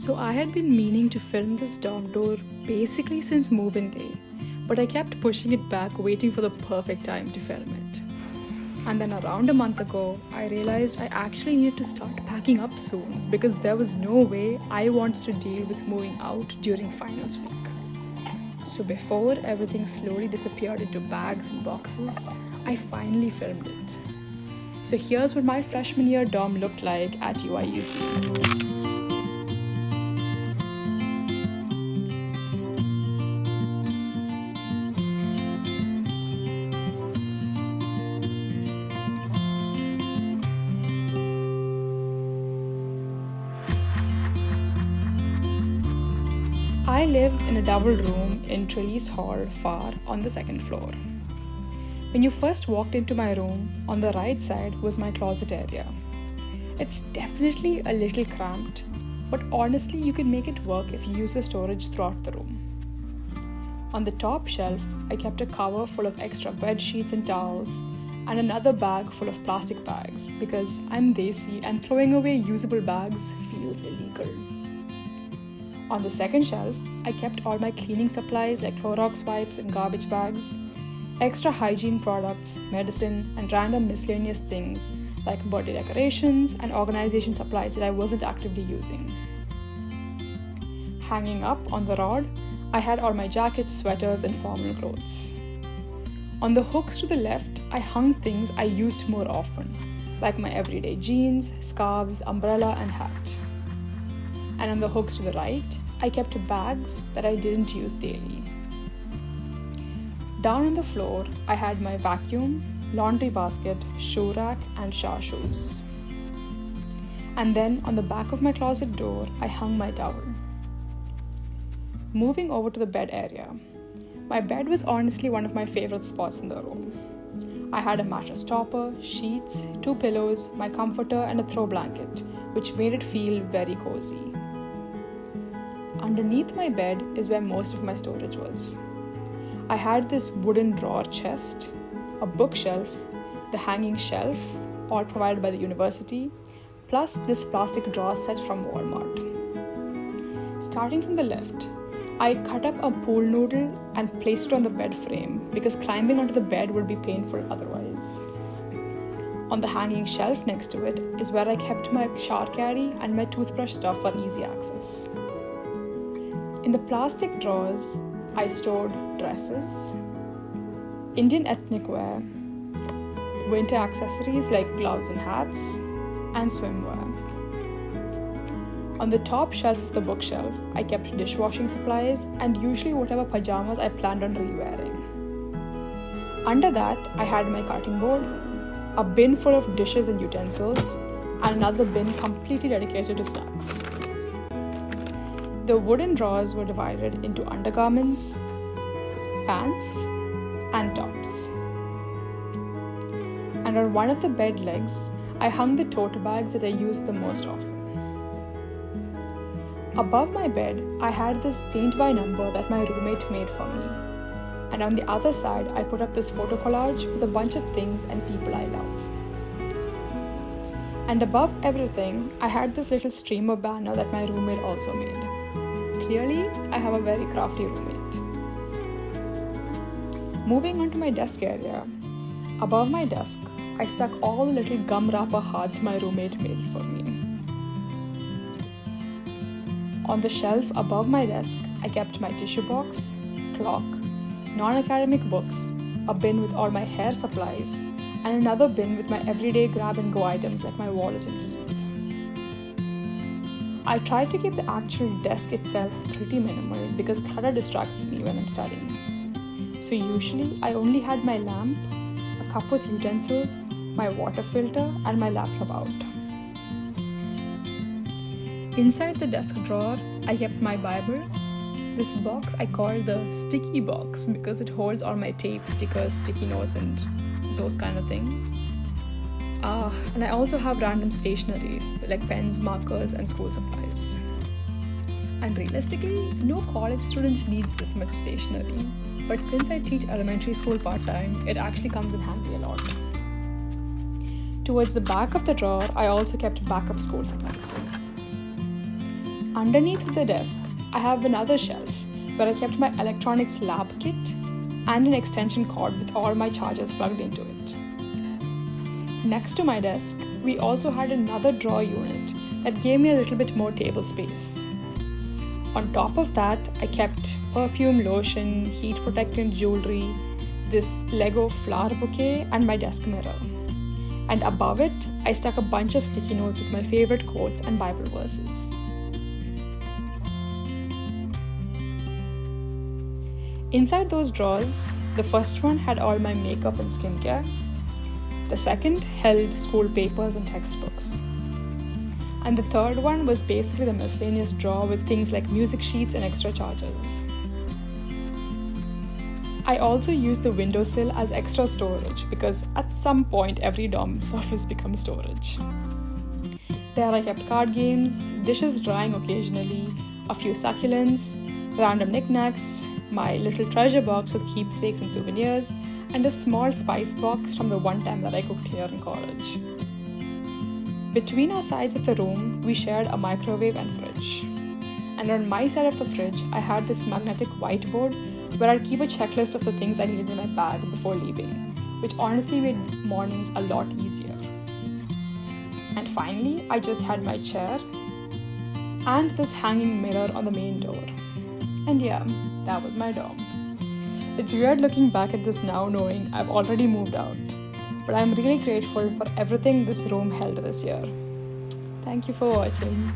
So I had been meaning to film this dorm tour basically since move-in day, but I kept pushing it back, waiting for the perfect time to film it. And then around a month ago, I realized I actually needed to start packing up soon because there was no way I wanted to deal with moving out during finals week. So before everything slowly disappeared into bags and boxes, I finally filmed it. So here's what my freshman year dorm looked like at uiuc. I lived in a double room in Trellis Hall, far on the second floor. When you first walked into my room, on the right side was my closet area. It's definitely a little cramped, but honestly you can make it work if you use the storage throughout the room. On the top shelf, I kept a cover full of extra bed sheets and towels, and another bag full of plastic bags because I'm desi and throwing away usable bags feels illegal. On the second shelf, I kept all my cleaning supplies like Clorox wipes and garbage bags, extra hygiene products, medicine, and random miscellaneous things like birthday decorations and organization supplies that I wasn't actively using. Hanging up on the rod, I had all my jackets, sweaters, and formal clothes. On the hooks to the left, I hung things I used more often, like my everyday jeans, scarves, umbrella, and hat. And on the hooks to the right, I kept bags that I didn't use daily. Down on the floor, I had my vacuum, laundry basket, shoe rack, and shower shoes. And then on the back of my closet door, I hung my towel. Moving over to the bed area, my bed was honestly one of my favorite spots in the room. I had a mattress topper, sheets, 2 pillows, my comforter, and a throw blanket, which made it feel very cozy. Underneath my bed is where most of my storage was. I had this wooden drawer chest, a bookshelf, the hanging shelf, all provided by the university, plus this plastic drawer set from Walmart. Starting from the left, I cut up a pool noodle and placed it on the bed frame because climbing onto the bed would be painful otherwise. On the hanging shelf next to it is where I kept my shower caddy and my toothbrush stuff for easy access. In the plastic drawers, I stored dresses, Indian ethnic wear, winter accessories like gloves and hats, and swimwear. On the top shelf of the bookshelf, I kept dishwashing supplies and usually whatever pajamas I planned on re-wearing. Under that, I had my cutting board, a bin full of dishes and utensils, and another bin completely dedicated to snacks. The wooden drawers were divided into undergarments, pants, and tops. And on one of the bed legs, I hung the tote bags that I used the most often. Above my bed, I had this paint by number that my roommate made for me. And on the other side, I put up this photo collage with a bunch of things and people I love. And above everything, I had this little streamer banner that my roommate also made. Clearly, I have a very crafty roommate. Moving on to my desk area, above my desk, I stuck all the little gum wrapper hearts my roommate made for me. On the shelf above my desk, I kept my tissue box, clock, non-academic books, a bin with all my hair supplies, and another bin with my everyday grab-and-go items like my wallet and keys. I tried to keep the actual desk itself pretty minimal because clutter distracts me when I'm studying. So usually I only had my lamp, a cup with utensils, my water filter, and my laptop out. Inside the desk drawer, I kept my Bible. This box I call the sticky box because it holds all my tape, stickers, sticky notes, and those kind of things. And I also have random stationery like pens, markers, and school supplies. And realistically, no college student needs this much stationery, but since I teach elementary school part-time, it actually comes in handy a lot. Towards the back of the drawer, I also kept backup school supplies. underneath the desk, I have another shelf where I kept my electronics lab kit and an extension cord with all my chargers plugged into it. Next to my desk, we also had another drawer unit that gave me a little bit more table space. On top of that, I kept perfume, lotion, heat protectant jewelry, this Lego flower bouquet, and my desk mirror. And above it, I stuck a bunch of sticky notes with my favorite quotes and Bible verses. Inside those drawers, the first one had all my makeup and skincare. The second held school papers and textbooks. And the third one was basically the miscellaneous drawer with things like music sheets and extra chargers. I also used the windowsill as extra storage because at some point every dorm's office becomes storage. There I kept card games, dishes drying occasionally, a few succulents, random knickknacks, my little treasure box with keepsakes and souvenirs, and a small spice box from the one time that I cooked here in college. Between our sides of the room, we shared a microwave and fridge. And on my side of the fridge, I had this magnetic whiteboard where I'd keep a checklist of the things I needed in my bag before leaving, which honestly made mornings a lot easier. And finally, I just had my chair and this hanging mirror on the main door. And yeah, that was my dorm. It's weird looking back at this now knowing I've already moved out, but I'm really grateful for everything this room held this year. Thank you for watching.